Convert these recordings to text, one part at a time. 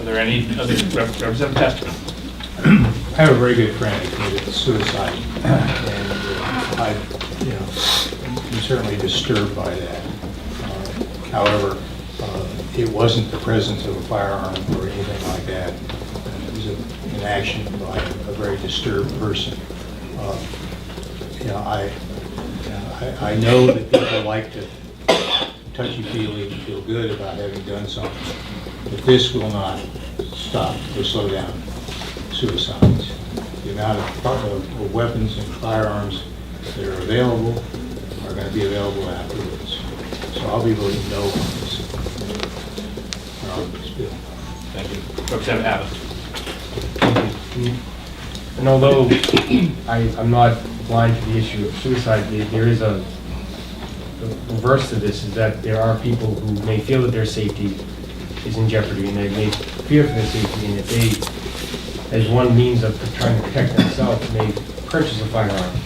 Are there any other Representative Tester? I have a very good friend who committed suicide, and I'm certainly disturbed by that. However, it wasn't the presence of a firearm or anything like that. It was an action by a very disturbed person. I know that people like to touchy-feely and feel good about having done something, but this will not stop or slow down suicides. The amount of weapons and firearms that are available are going to be available afterwards. So I'll be voting no on this bill. Thank you. Representative Abbott. And although I'm not blind to the issue of suicide, there is a reverse to this, is that there are people who may feel that their safety is in jeopardy, and they may fear for their safety, and if they, as one means of trying to protect themselves, may purchase a firearm.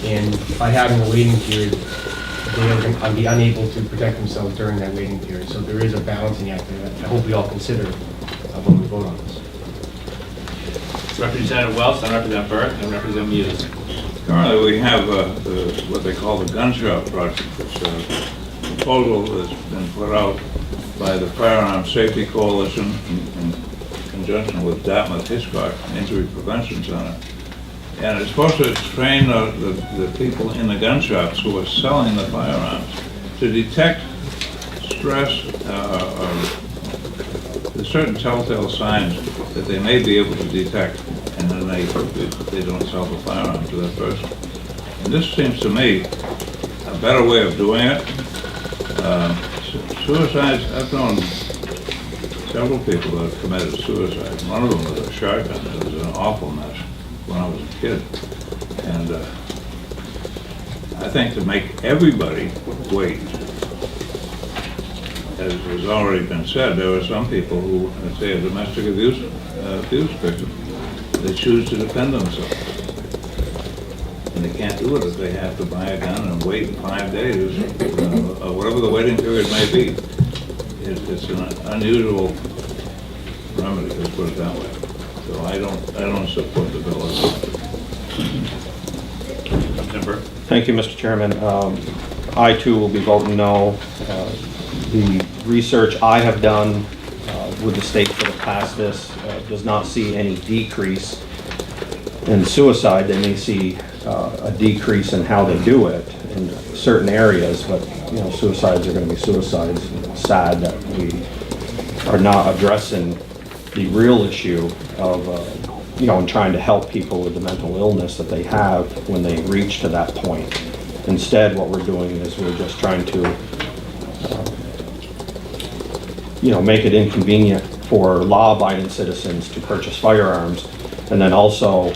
And by having a waiting period, they are going to be unable to protect themselves during that waiting period. So there is a balancing act there that I hope we all consider when we vote on this. Representative Welch, and Representative Burke, and Representative Muse. Currently, we have what they call the gun shop project, which is a proposal that's been put out by the Firearm Safety Coalition in conjunction with Dartmouth-Hitchcock Injury Prevention Center. And it's supposed to train the people in the gun shops who are selling the firearms to detect stress, there's certain telltale signs that they may be able to detect, and then they don't sell the firearm to that person. And this seems to me a better way of doing it. Suicides, I've known several people that have committed suicide. One of them was a shotgun. It was an awful mess when I was a kid. And I think to make everybody wait, as has already been said, there are some people who, let's say a domestic abuse victim, they choose to defend themselves. And they can't do it if they have to buy a gun and wait 5 days, or whatever the waiting period may be. It's an unusual remedy, let's put it that way. So I don't support the bill at all. Thank you, Mr. Chairman. I too will be voting no. The research I have done with the states that have passed this does not see any decrease in suicide. They may see a decrease in how they do it in certain areas, but suicides are going to be suicides. It's sad that we are not addressing the real issue of in trying to help people with the mental illness that they have when they reach to that point. Instead, what we're doing is we're just trying to make it inconvenient for law-abiding citizens to purchase firearms, and then also,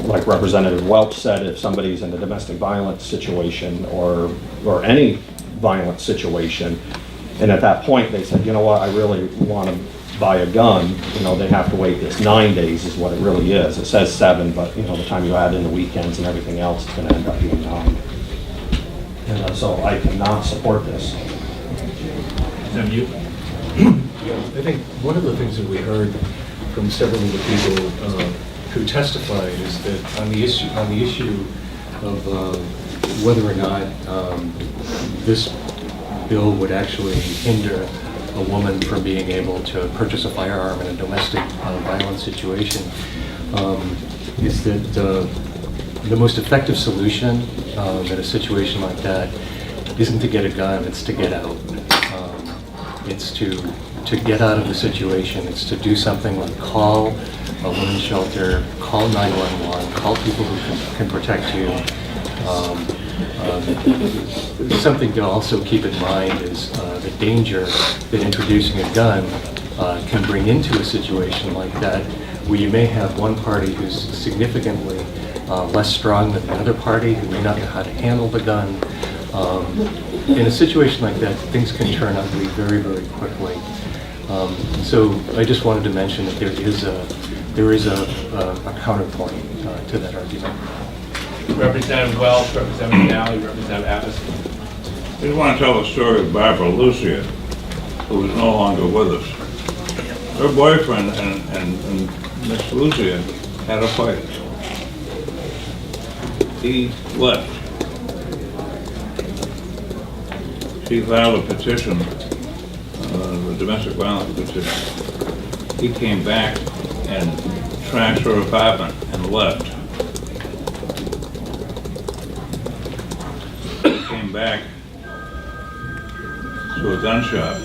like Representative Welch said, if somebody's in a domestic violence situation or any violent situation, and at that point they said, you know what, I really want to buy a gun, they have to wait this 9 days is what it really is. It says 7, but the time you add in the weekends and everything else, it's going to end up being 9. And so I cannot support this. I think one of the things that we heard from several of the people who testified is that on the issue of whether or not this bill would actually hinder a woman from being able to purchase a firearm in a domestic violence situation, is that the most effective solution in a situation like that isn't to get a gun, it's to get out. It's to get out of the situation. It's to do something like call a women's shelter, call 911, call people who can protect you. Something to also keep in mind is the danger that introducing a gun can bring into a situation like that, where you may have one party who's significantly less strong than the other party, who may not know how to handle the gun. In a situation like that, things can turn ugly very, very quickly. So I just wanted to mention that there is a counterpoint to that argument. Representative Welch, Representative Nally, Representative Abbott. I just want to tell the story of Barbara Lucia, who is no longer with us. Her boyfriend and Miss Lucia had a fight. He left. She filed a petition, a domestic violence petition. He came back and trashed her apartment and left. He came back to a gun shop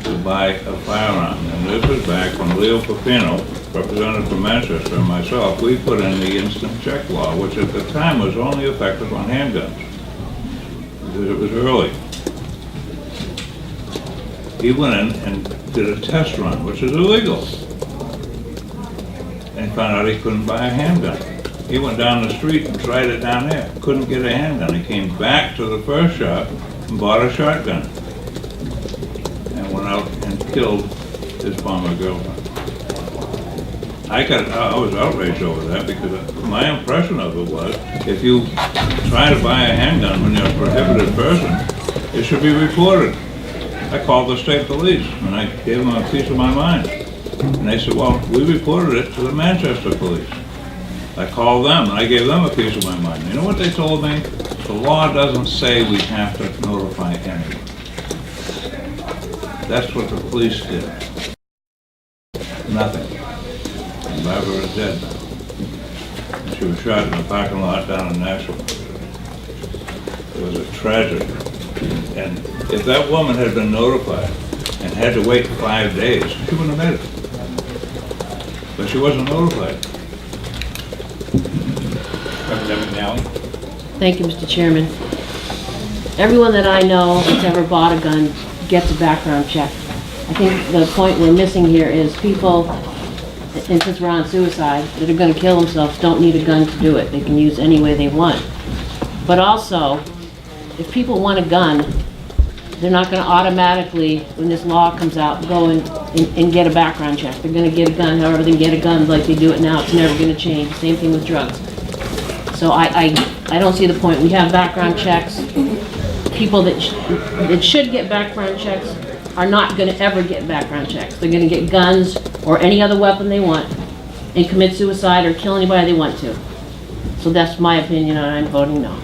to buy a firearm. And this was back when Leo Pepino, representative from Manchester, and myself, we put in the instant check law, which at the time was only effective on handguns, because it was early. He went in and did a test run, which is illegal, and found out he couldn't buy a handgun. He went down the street and tried it down there, couldn't get a handgun. He came back to the first shop and bought a shotgun, and went out and killed his former girlfriend. I was outraged over that, because my impression of it was, if you try to buy a handgun when you're a prohibited person, it should be reported. I called the state police and I gave them a piece of my mind. And they said, well, we reported it to the Manchester police. I called them and I gave them a piece of my mind. You know what they told me? The law doesn't say we have to notify anyone. That's what the police did. Nothing. And Barbara is dead now. And she was shot in a parking lot down in Nashville. It was a tragedy. And if that woman had been notified and had to wait 5 days, she wouldn't have made it. But she wasn't notified. Representative Nally? Thank you, Mr. Chairman. Everyone that I know that's ever bought a gun gets a background check. I think the point we're missing here is people, and since we're on suicide, that are going to kill themselves don't need a gun to do it. They can use any way they want. But also, if people want a gun, they're not going to automatically, when this law comes out, go and get a background check. They're going to get a gun however they get a gun, like they do it now. It's never going to change. Same thing with drugs. So I don't see the point. We have background checks. People that should get background checks are not going to ever get background checks. They're going to get guns or any other weapon they want and commit suicide or kill anybody they want to. So that's my opinion, and I'm voting no.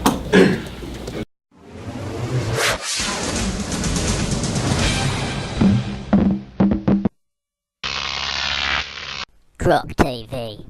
Croc TV.